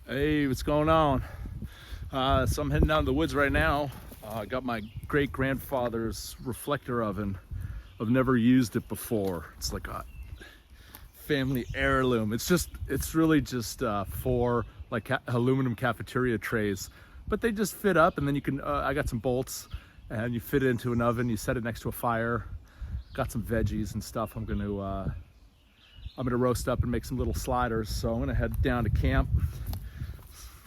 Hey, what's going on? So I'm heading out in the woods right now. I got my great grandfather's reflector oven. I've never used it before. It's like a family heirloom. It's really just four like aluminum cafeteria trays, but they just fit up, and then you can. I got some bolts, and you fit it into an oven. You set it next to a fire. Got some veggies and stuff. I'm gonna roast up and make some little sliders. So I'm gonna head down to camp.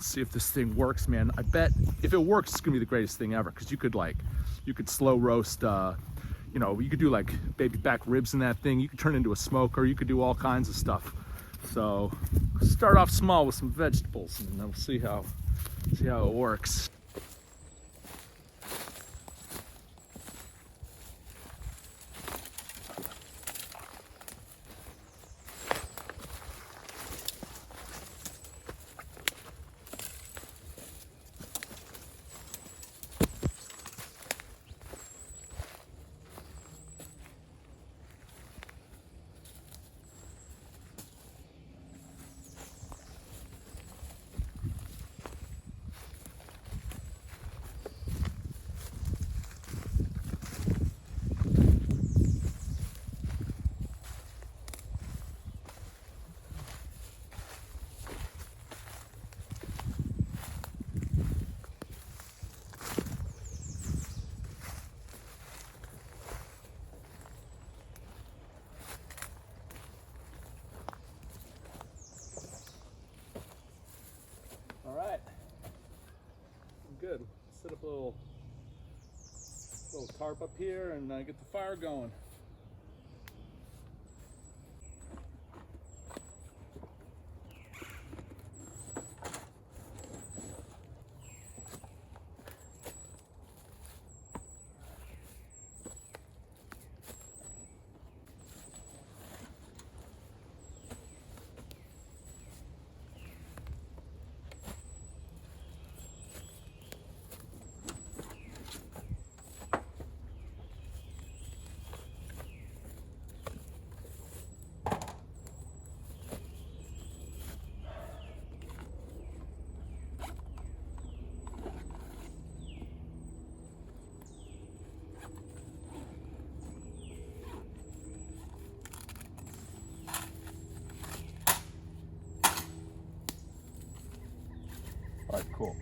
See if this thing works, man. I bet if it works, it's gonna be the greatest thing ever, because you could slow roast, you could do like baby back ribs in that thing. You could turn it into a smoker. You could do all kinds of stuff. So start off small with some vegetables, and then we'll see how it works. All right, I'm good. Set up a little tarp up here and get the fire going. All right, cool.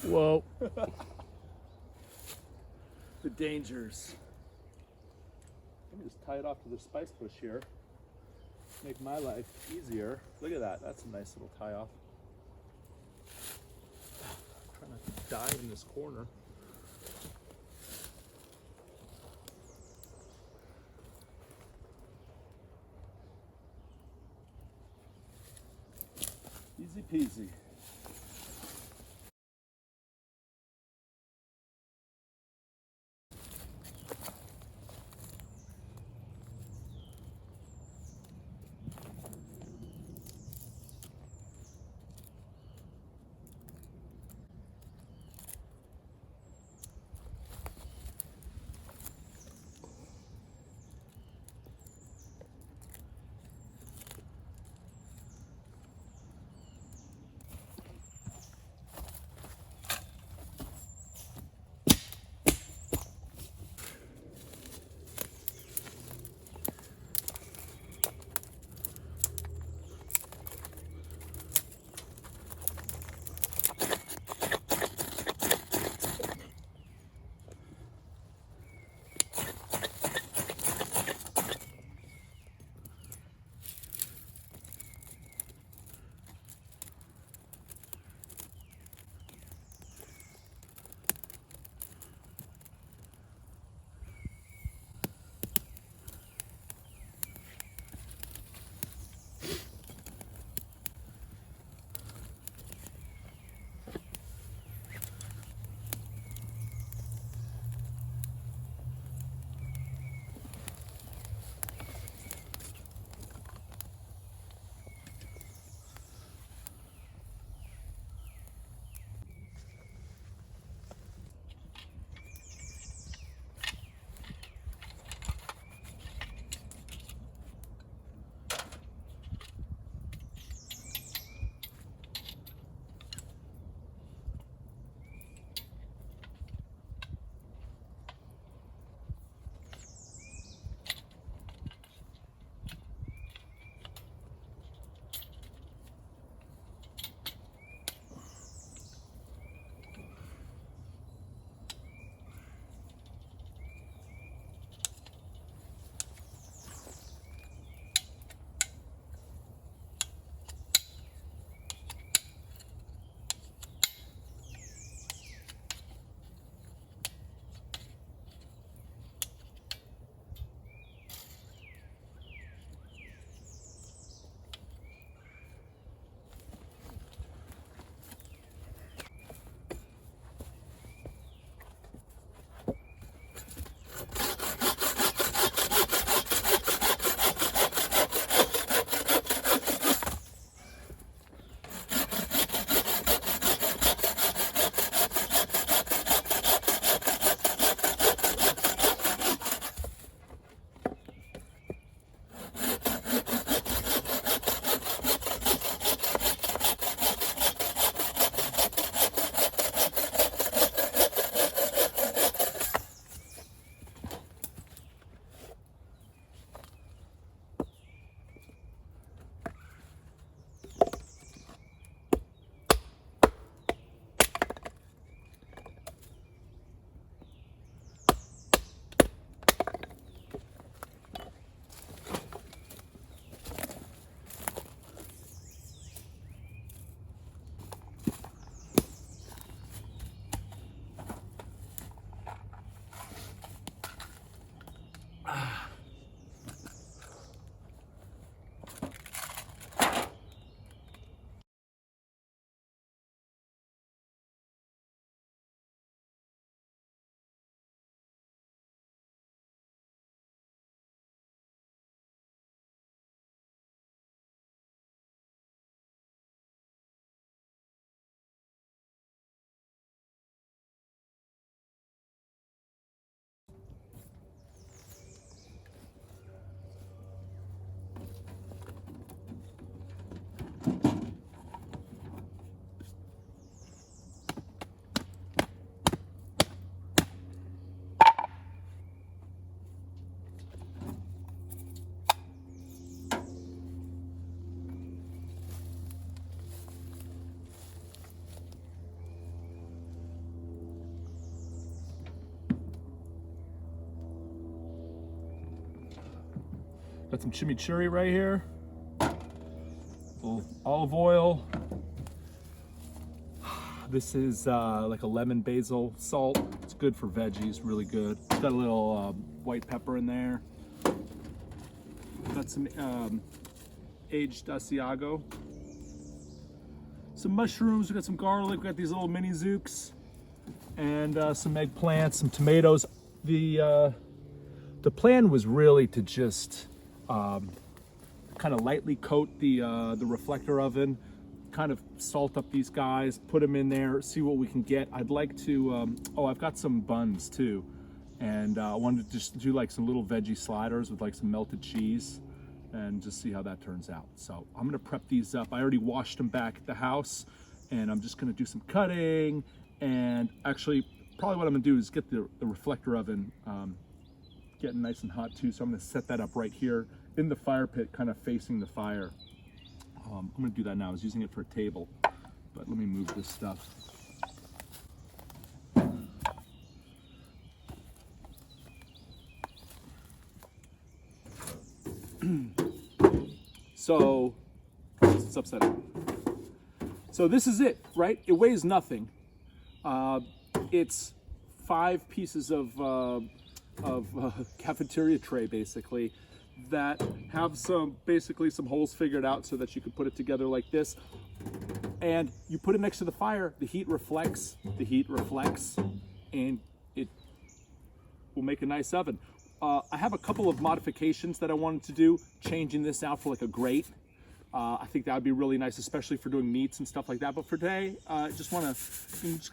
Whoa. The dangers. Let me just tie it off to the spice bush here. Make my life easier. Look at that. That's a nice little tie off. Try not to die in this corner. Easy peasy. Got some chimichurri right here. A little olive oil. This is like a lemon basil salt. It's good for veggies, really good. Got a little white pepper in there. Got some aged Asiago. Some mushrooms, we got some garlic, we got these little mini zooks, and some eggplants, some tomatoes. The plan was really to just kind of lightly coat the reflector oven, kind of salt up these guys, put them in there, see what we can get. I'd like to, oh, I've got some buns too. And I wanted to just do like some little veggie sliders with like some melted cheese and just see how that turns out. So I'm gonna prep these up. I already washed them back at the house and I'm just gonna do some cutting. And actually, probably what I'm gonna do is get the reflector oven getting nice and hot too. So I'm gonna set that up right here in the fire pit, kind of facing the fire. I'm gonna do that now. I was using it for a table, but let me move this stuff. So, it's upside down. So this is it, right? It weighs nothing. It's 5 pieces of cafeteria tray, basically, that have basically some holes figured out so that you could put it together like this. And you put it next to the fire, the heat reflects, and it will make a nice oven. I have a couple of modifications that I wanted to do, changing this out for like a grate. I think that would be really nice, especially for doing meats and stuff like that. But for today, I'm just gonna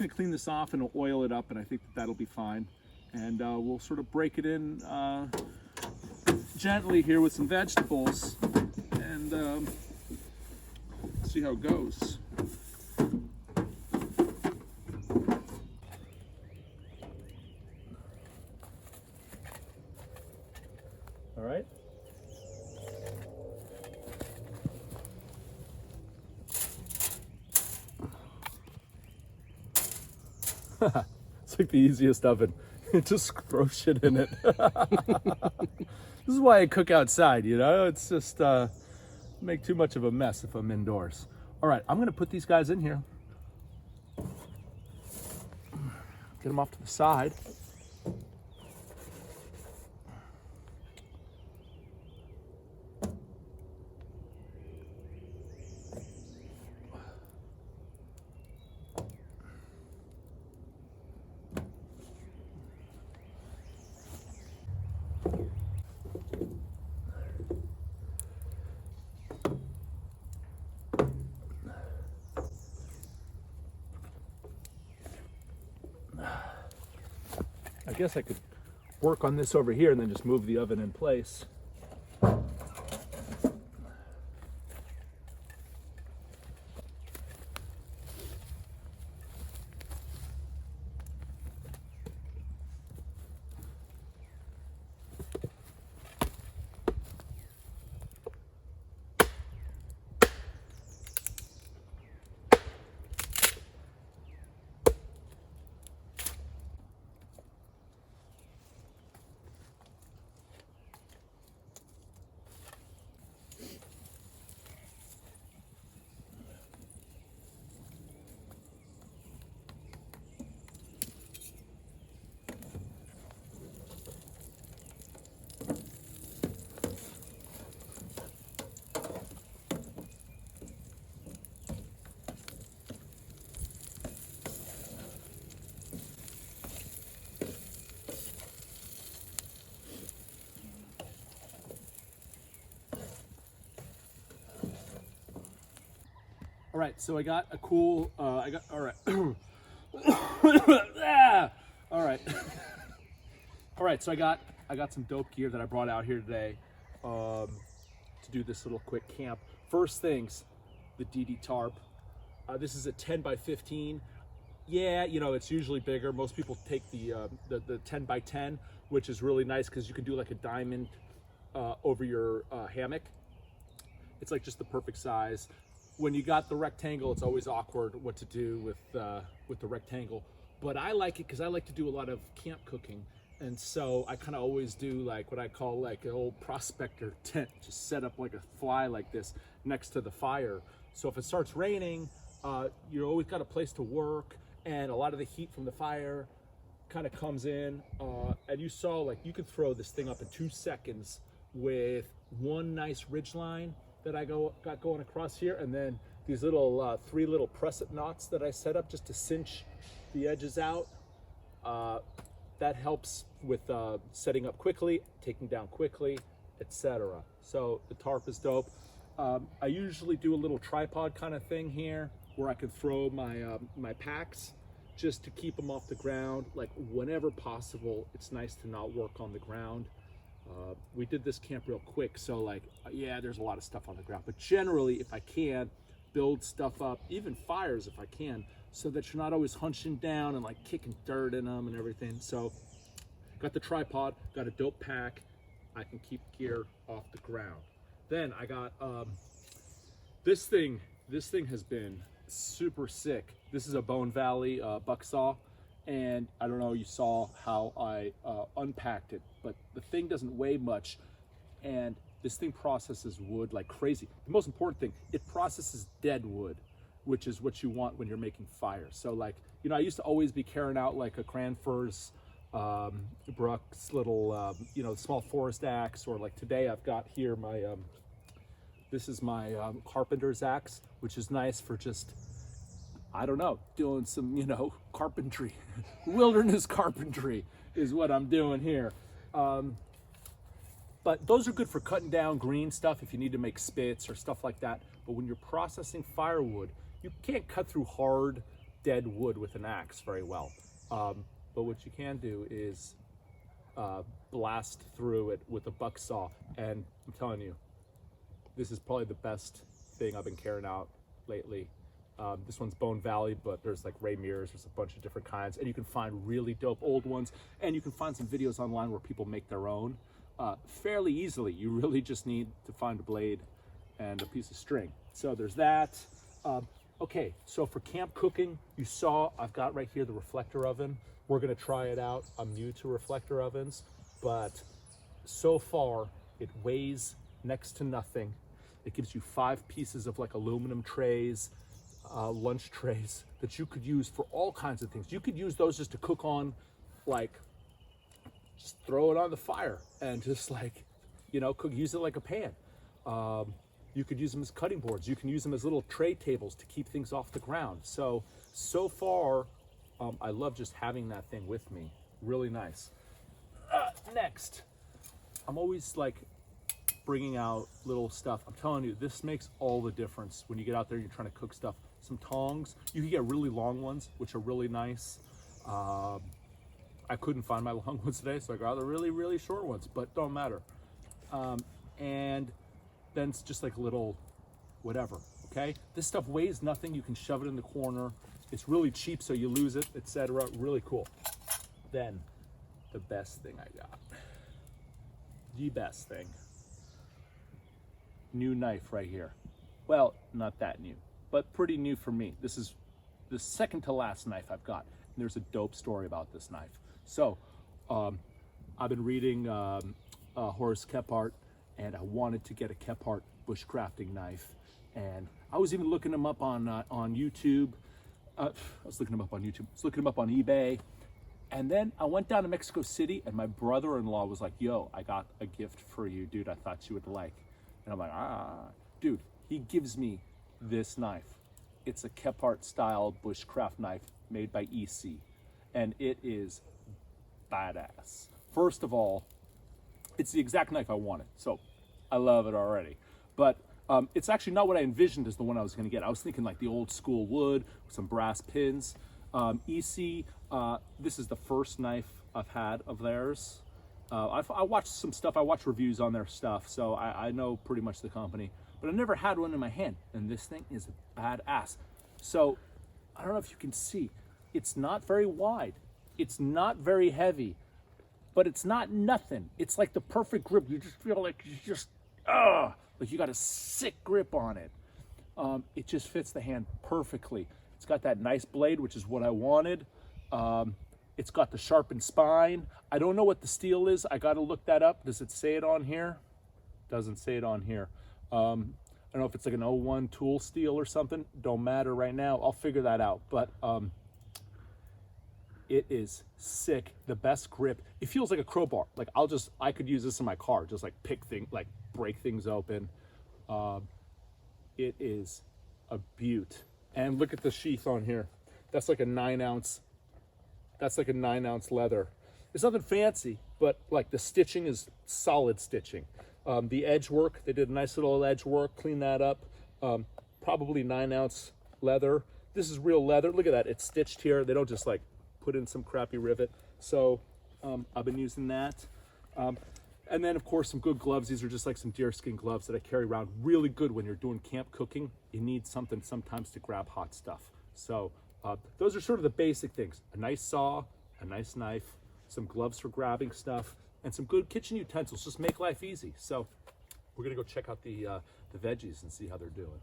clean this off and oil it up, and I think that'll be fine. And we'll sort of break it in gently here with some vegetables and see how it goes. All right. It's like the easiest oven. Just throw shit in it. This is why I cook outside, you know? It's just make too much of a mess if I'm indoors. All right, I'm gonna put these guys in here. Get them off to the side. I guess I could work on this over here and then just move the oven in place. All right, so I got a cool, all right. Ah! All right. All right, so I got some dope gear that I brought out here today to do this little quick camp. First things, the DD tarp. This is a 10 by 15. Yeah, you know, it's usually bigger. Most people take the 10 by 10, which is really nice because you can do like a diamond over your hammock. It's like just the perfect size. When you got the rectangle, it's always awkward what to do with the rectangle. But I like it because I like to do a lot of camp cooking. And so I kind of always do like what I call like an old prospector tent, just set up like a fly like this next to the fire. So if it starts raining, you always got a place to work, and a lot of the heat from the fire kind of comes in. And you saw like you could throw this thing up in 2 seconds with one nice ridge line that I got going across here, and then these little 3 little prusset knots that I set up just to cinch the edges out. That helps with setting up quickly, taking down quickly, etc. So the tarp is dope. I usually do a little tripod kind of thing here where I can throw my packs just to keep them off the ground. Like whenever possible, it's nice to not work on the ground. We did this camp real quick, so like, yeah, there's a lot of stuff on the ground, but generally, if I can, build stuff up, even fires if I can, so that you're not always hunching down and like kicking dirt in them and everything. So got the tripod, got a dope pack. I can keep gear off the ground. Then I got this thing has been super sick. This is a Bone Valley bucksaw, and I don't know, you saw how I unpacked it, but the thing doesn't weigh much, and this thing processes wood like crazy. The most important thing, it processes dead wood, which is what you want when you're making fire. So like, you know, I used to always be carrying out like a Cranfur's, Brooks little, you know, small forest axe, or like today I've got here my, this is my carpenter's axe, which is nice for just, I don't know, doing some, you know, carpentry. Wilderness carpentry is what I'm doing here. But those are good for cutting down green stuff if you need to make spits or stuff like that. But when you're processing firewood, you can't cut through hard, dead wood with an axe very well. But what you can do is blast through it with a bucksaw. And I'm telling you, this is probably the best thing I've been carrying out lately. This one's Bone Valley, but there's like Ray Mears, there's a bunch of different kinds, and you can find really dope old ones, and you can find some videos online where people make their own fairly easily. You really just need to find a blade and a piece of string. So there's that. Okay, so for camp cooking, you saw I've got right here the reflector oven. We're gonna try it out. I'm new to reflector ovens, but so far it weighs next to nothing. It gives you 5 pieces of like aluminum trays, lunch trays that you could use for all kinds of things. You could use those just to cook on, like just throw it on the fire and just like, you know, use it like a pan. You could use them as cutting boards. You can use them as little tray tables to keep things off the ground. So far, I love just having that thing with me. Really nice. Next, I'm always like bringing out little stuff. I'm telling you, this makes all the difference when you get out there and you're trying to cook stuff. Some tongs. You can get really long ones, which are really nice. I couldn't find my long ones today, so I got the really, really short ones, but don't matter. And then it's just like little whatever, okay? This stuff weighs nothing. You can shove it in the corner. It's really cheap, so you lose it, etc. Really cool. Then, the best thing I got. The best thing. New knife right here. Well, not that new, but pretty new for me. This is the second to last knife I've got. And there's a dope story about this knife. So, I've been reading Horace Kephart, and I wanted to get a Kephart bushcrafting knife. And I was even looking them up on YouTube. I was looking them up on YouTube. I was looking them up on eBay. And then I went down to Mexico City, and my brother-in-law was like, yo, I got a gift for you, dude, I thought you would like. And I'm like, dude, he gives me this knife. It's a Kephart style bushcraft knife made by Essee, and it is badass. First of all, it's the exact knife I wanted, so I love it already. But it's actually not what I envisioned as the one I was gonna get. I was thinking like the old school wood with some brass pins. Essee, this is the first knife I've had of theirs. I watched some stuff, I watched reviews on their stuff, so I know pretty much the company, but I never had one in my hand, and this thing is badass. So, I don't know if you can see, it's not very wide, it's not very heavy, but it's not nothing. It's like the perfect grip. You just feel like you just, like you got a sick grip on it. It just fits the hand perfectly. It's got that nice blade, which is what I wanted. It's got the sharpened spine. I don't know what the steel is. I got to look that up. Does it say it on here? Doesn't say it on here. I don't know if it's like an '01 tool steel or something. Don't matter right now. I'll figure that out. But it is sick. The best grip. It feels like a crowbar. Like I could use this in my car. Just like break things open. It is a beaut. And look at the sheath on here. That's like a 9-ounce. That's like a 9-ounce leather. It's nothing fancy, but like the stitching is solid stitching. The edge work, they did a nice little edge work, clean that up. Probably 9-ounce leather. This is real leather. Look at that. It's stitched here. They don't just like put in some crappy rivet. So I've been using that. And then of course some good gloves. These are just like some deerskin gloves that I carry around. Really good when you're doing camp cooking. You need something sometimes to grab hot stuff. So those are sort of the basic things. A nice saw, a nice knife, some gloves for grabbing stuff, and some good kitchen utensils. Just make life easy. So we're gonna go check out the veggies and see how they're doing.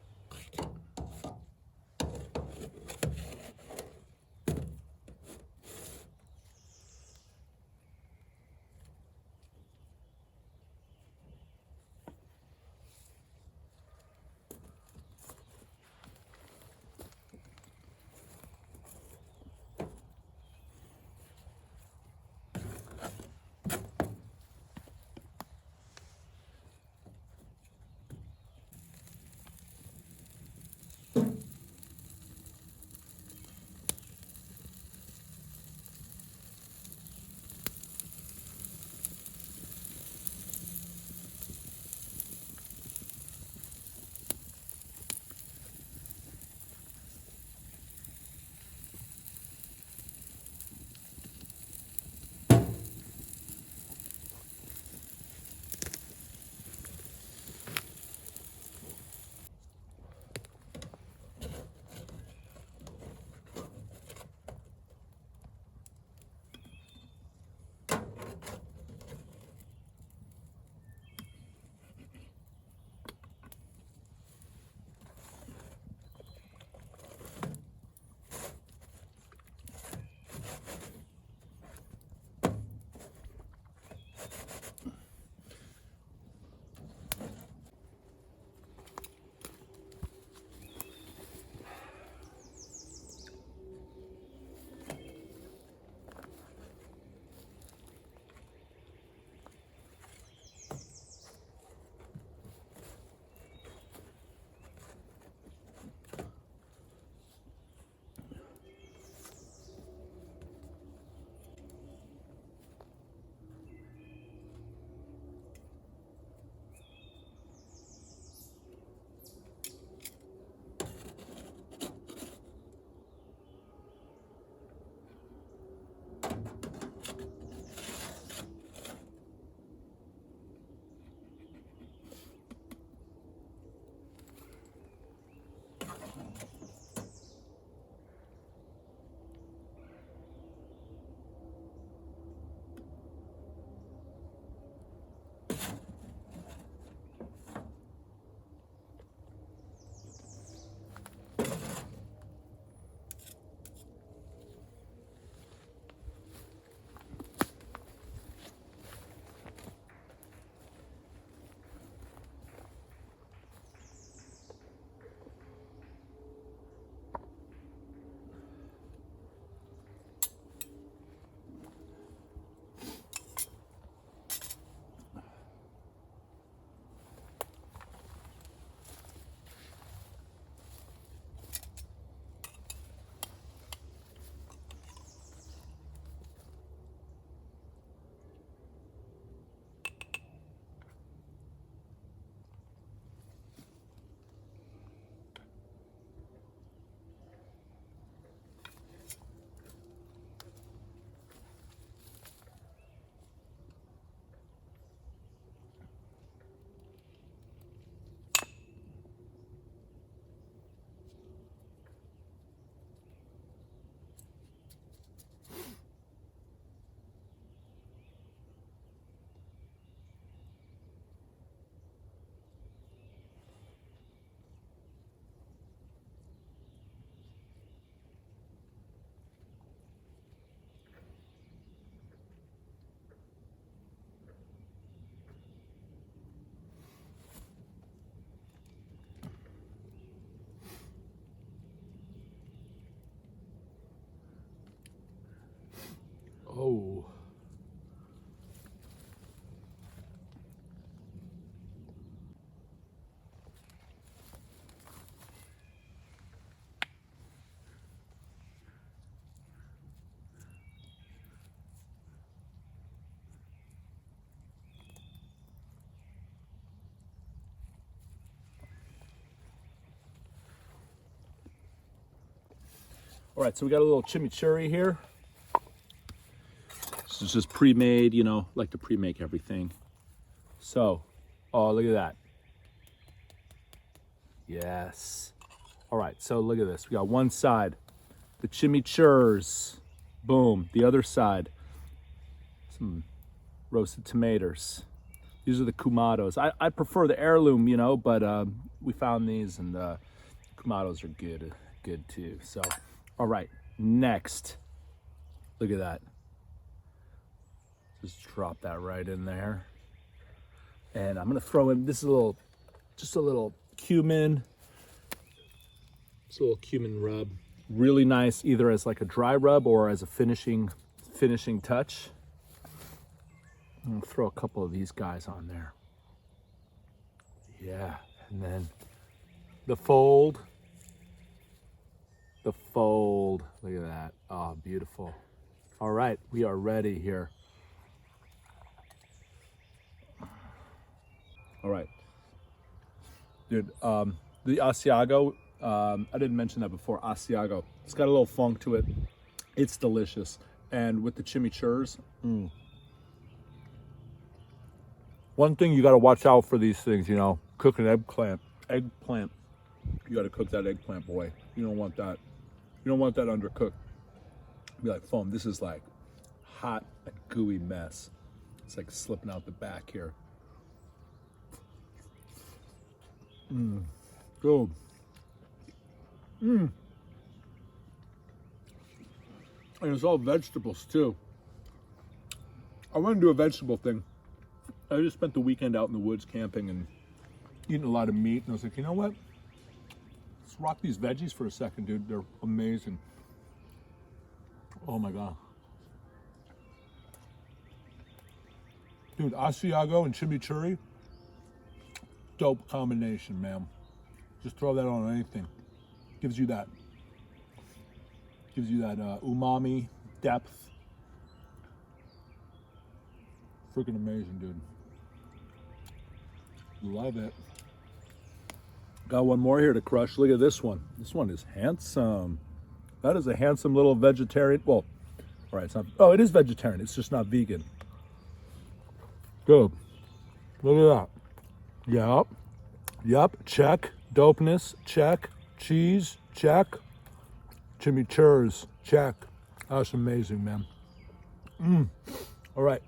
All right, so we got a little chimichurri here. This is just pre-made, you know, like to pre-make everything. So, oh, look at that. Yes. All right, so look at this. We got one side, the chimichurris. Boom. The other side, some roasted tomatoes. These are the kumados. I prefer the heirloom, you know, but we found these, and the kumados are good too. So, all right, next. Look at that. Just drop that right in there. And I'm gonna throw in, this is just a little cumin. It's a little cumin rub. Really nice, either as like a dry rub or as a finishing touch. I'm gonna throw a couple of these guys on there. Yeah, and then the fold. Look at that. Oh, beautiful. All right, we are ready here. All right, dude. The Asiago. I didn't mention that before. Asiago. It's got a little funk to it. It's delicious, and with the chimichurris. One thing you got to watch out for these things, you know, cooking eggplant. You got to cook that eggplant, boy. You don't want that. You don't want that undercooked. Be like foam. This is like hot, like gooey mess. It's like slipping out the back here. Good. And it's all vegetables too. I want to do a vegetable thing. I just spent the weekend out in the woods camping and eating a lot of meat, and I was like, you know what? Let's rock these veggies for a second, dude. They're amazing. Oh my God. Dude, Asiago and chimichurri, dope combination, man. Just throw that on anything. Gives you that umami depth. Freaking amazing, dude. Love it. Got one more here to crush. Look at this one. This one is handsome. That is a handsome little vegetarian. Well, all right, it's not. Oh, it is vegetarian. It's just not vegan. Good. Look at that. Yep. Check. Dopeness. Check. Cheese. Check. Chimichurris. Check. That's amazing, man. All right.